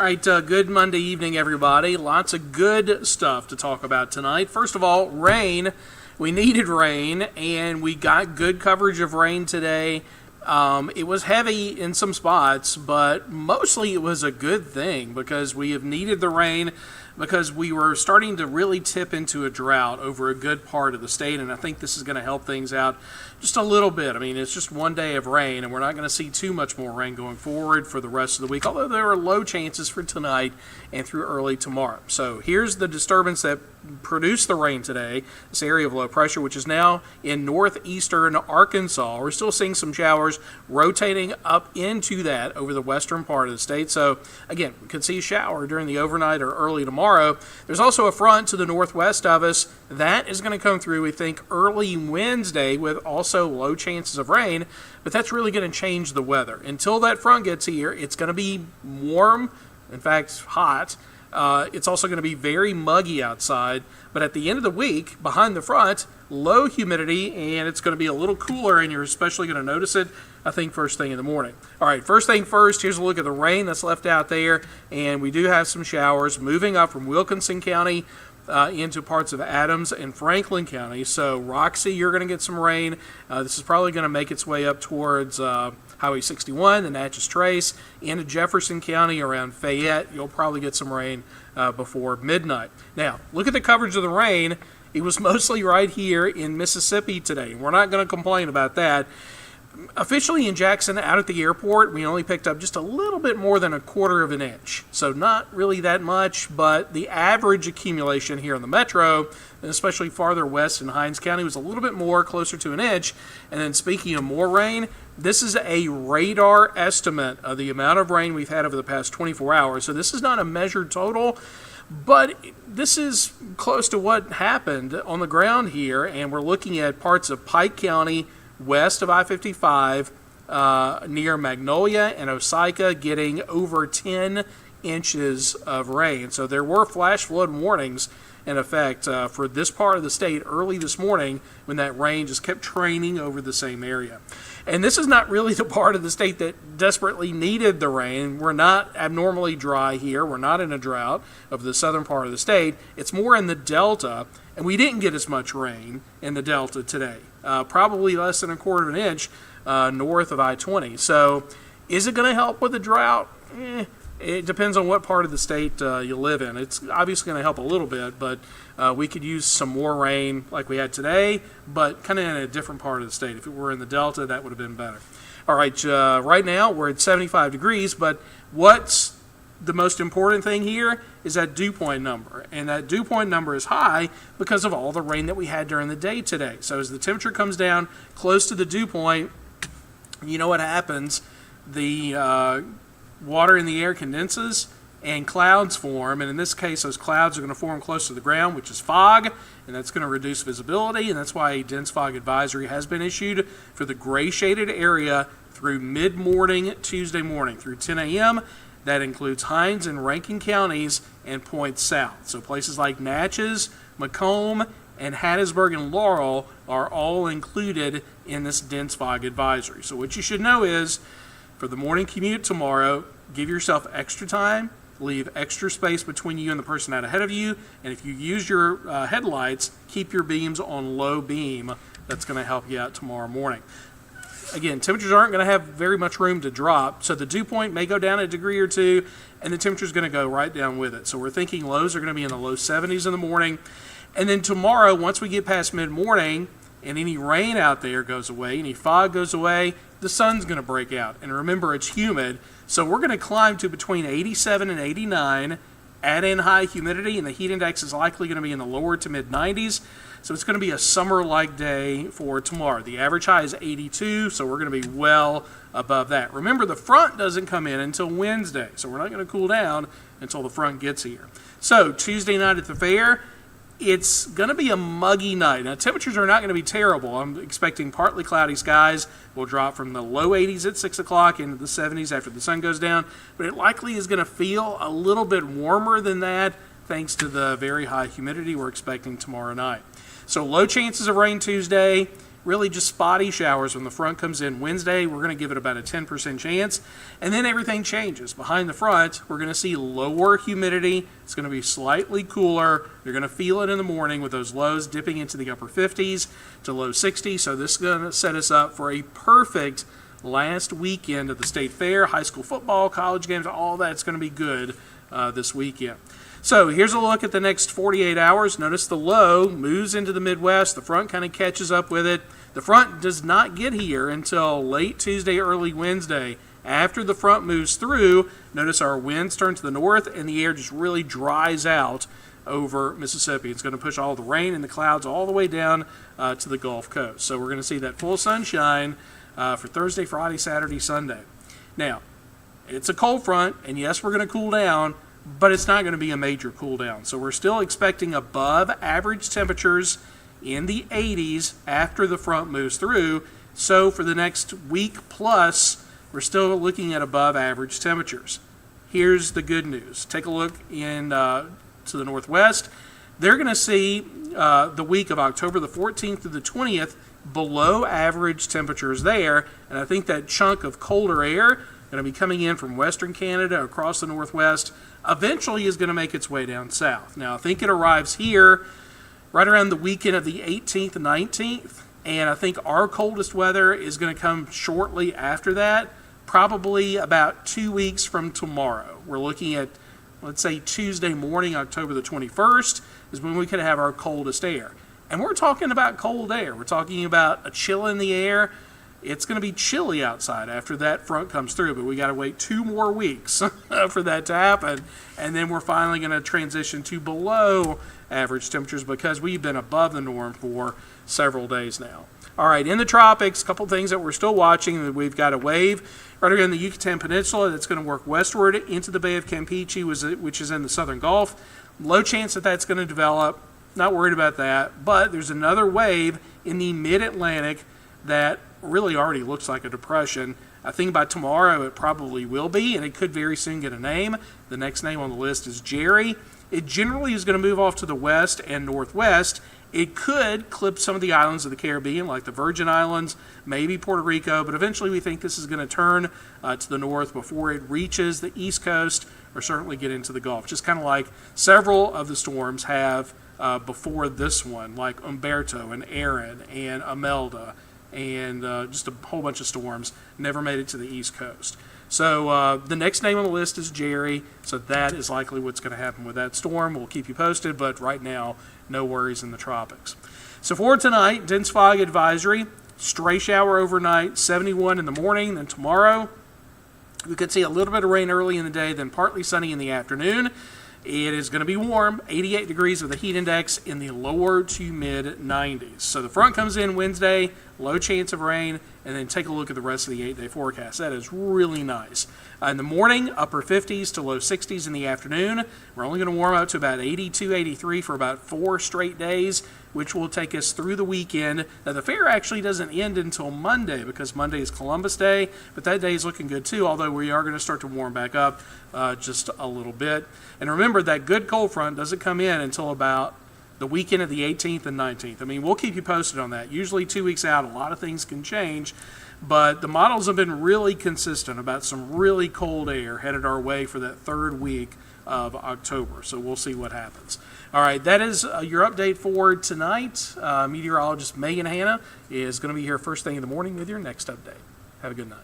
right, good Monday evening, everybody. Lots of good stuff to talk about tonight. First of all, rain. We needed rain, and we got good coverage of rain today. It was heavy in some spots, but mostly it was a good thing because we have needed the rain because we were starting to really tip into a drought over a good part of the state, and I think this is going to help things out just a little bit. I mean, it's just one day of rain, and we're not going to see too much more rain going forward for the rest of the week, although there are low chances for tonight and through early tomorrow. So here's the disturbance that produced the rain today, this area of low pressure, which is now in northeastern Arkansas. We're still seeing some showers rotating up into that over the western part of the state. So again, we could see a shower during the overnight or early tomorrow. There's also a front to the northwest of us. That is going to come through, we think, early Wednesday with also low chances of rain, but that's really going to change the weather. Until that front gets here, it's going to be warm, in fact, hot. It's also going to be very muggy outside, but at the end of the week, behind the front, low humidity, and it's going to be a little cooler, and you're especially going to notice it, I think, first thing in the morning. All right, first thing first, here's a look at the rain that's left out there, and we do have some showers moving up from Wilkinson County into parts of Adams and Franklin County. So Roxy, you're going to get some rain. This is probably going to make its way up towards Highway 61, the Natchez Trace, into Jefferson County around Fayette. You'll probably get some rain before midnight. Now, look at the coverage of the rain. It was mostly right here in Mississippi today. We're not going to complain about that. Officially in Jackson, out at the airport, we only picked up just a little bit more than 1/4 of an inch. So not really that much, but the average accumulation here in the metro, and especially farther west in Hinds County, was a little bit more, closer to an inch. And then speaking of more rain, this is a radar estimate of the amount of rain we've had over the past 24 hours. So this is not a measured total, but this is close to what happened on the ground here. And we're looking at parts of Pike County, west of I-55, near Magnolia and Osika, getting over 10 inches of rain. So there were flash flood warnings in effect for this part of the state early this morning when that rain just kept training over the same area. And this is not really the part of the state that desperately needed the rain. We're not abnormally dry here. We're not in a drought of the southern part of the state. It's more in the Delta, and we didn't get as much rain in the Delta today. Probably less than 1/4 of an inch north of I-20. So is it going to help with the drought? It depends on what part of the state you live in. It's obviously going to help a little bit, but we could use some more rain like we had today, but kind of in a different part of the state. If it were in the Delta, that would have been better. All right, right now we're at 75 degrees, but what's the most important thing here is that dew point number. And that dew point number is high because of all the rain that we had during the day today. So as the temperature comes down close to the dew point, you know what happens. The water in the air condenses and clouds form, and in this case those clouds are going to form close to the ground, which is fog, and that's going to reduce visibility, and that's why a dense fog advisory has been issued for the gray shaded area through mid-morning Tuesday morning through 10 a.m. That includes Hinds and Rankin counties and points south. So places like Natchez, Macomb, and Hattiesburg and Laurel are all included in this dense fog advisory. So what you should know is, for the morning commute tomorrow, give yourself extra time, leave extra space between you and the person out ahead of you, and if you use your headlights, keep your beams on low beam. That's going to help you out tomorrow morning. Again, temperatures aren't going to have very much room to drop, so the dew point may go down a degree or two, and the temperature is going to go right down with it. So we're thinking lows are going to be in the low 70s in the morning. And then tomorrow, once we get past mid-morning and any rain out there goes away, any fog goes away, the sun's going to break out. And remember, it's humid, so we're going to climb to between 87 and 89, add in high humidity, and the heat index is likely going to be in the lower to mid-90s. So it's going to be a summer-like day for tomorrow. The average high is 82, so we're going to be well above that. Remember, the front doesn't come in until Wednesday, so we're not going to cool down until the front gets here. So Tuesday night at the fair, it's going to be a muggy night. Now, temperatures are not going to be terrible. I'm expecting partly cloudy skies. Will drop from the low 80s at 6 o'clock into the 70s after the sun goes down, but it likely is going to feel a little bit warmer than that thanks to the very high humidity we're expecting tomorrow night. So low chances of rain Tuesday, really just spotty showers when the front comes in Wednesday. We're going to give it about a 10% chance. And then everything changes. Behind the front, we're going to see lower humidity. It's going to be slightly cooler. You're going to feel it in the morning with those lows dipping into the upper 50s to low 60s. So this is going to set us up for a perfect last weekend of the state fair. High school football, college games, all that's going to be good this weekend. So here's a look at the next 48 hours. Notice the low moves into the Midwest. The front kind of catches up with it. The front does not get here until late Tuesday, early Wednesday. After the front moves through, notice our winds turn to the north and the air just really dries out over Mississippi. It's going to push all the rain and the clouds all the way down to the Gulf Coast. So we're going to see that full sunshine for Thursday, Friday, Saturday, Sunday. Now, it's a cold front, and yes, we're going to cool down, but it's not going to be a major cool down. So we're still expecting above average temperatures in the 80s after the front moves through. So for the next week plus, we're still looking at above average temperatures. Here's the good news. Take a look in to the northwest. They're going to see the week of October the 14th to the 20th below average temperatures there, and I think that chunk of colder air going to be coming in from western Canada across the northwest eventually is going to make its way down south. Now, I think it arrives here right around the weekend of the 18th and 19th, and I think our coldest weather is going to come shortly after that, probably about 2 weeks from tomorrow. We're looking at, let's say, Tuesday morning, October the 21st, is when we could have our coldest air. And we're talking about cold air. We're talking about a chill in the air. It's going to be chilly outside after that front comes through, but we got to wait 2 more weeks for that to happen, and then we're finally going to transition to below average temperatures because we've been above the norm for several days now. All right, in the tropics, a couple things that we're still watching. We've got a wave right around the Yucatan Peninsula that's going to work westward into the Bay of Campeche, which is in the southern Gulf. Low chance that that's going to develop. Not worried about that, but there's another wave in the mid-Atlantic that really already looks like a depression. I think by tomorrow it probably will be, and it could very soon get a name. The next name on the list is Jerry. It generally is going to move off to the west and northwest. It could clip some of the islands of the Caribbean, like the Virgin Islands, maybe Puerto Rico, but eventually we think this is going to turn to the north before it reaches the east coast or certainly get into the Gulf, just kind of like several of the storms have before this one, like Umberto and Aaron and Imelda, and just a whole bunch of storms never made it to the East Coast. So the next name on the list is Jerry, so that is likely what's going to happen with that storm. We'll keep you posted, but right now, no worries in the tropics. So for tonight, dense fog advisory, stray shower overnight, 71 in the morning, then tomorrow we could see a little bit of rain early in the day, then partly sunny in the afternoon. It is going to be warm, 88 degrees with a heat index in the lower to mid-90s. So the front comes in Wednesday, low chance of rain, and then take a look at the rest of the 8-day forecast. That is really nice. In the morning, upper 50s to low 60s in the afternoon. We're only going to warm up to about 82, 83 for about 4 straight days, which will take us through the weekend. Now, the fair actually doesn't end until Monday because Monday is Columbus Day, but that day is looking good too, although we are going to start to warm back up just a little bit. And remember, that good cold front doesn't come in until about the weekend of the 18th and 19th. I mean, we'll keep you posted on that. Usually 2 weeks out, a lot of things can change, but the models have been really consistent about some really cold air headed our way for that third week of October. So we'll see what happens. All right, that is your update for tonight. Meteorologist Megan Hanna is going to be here first thing in the morning with your next update. Have a good night.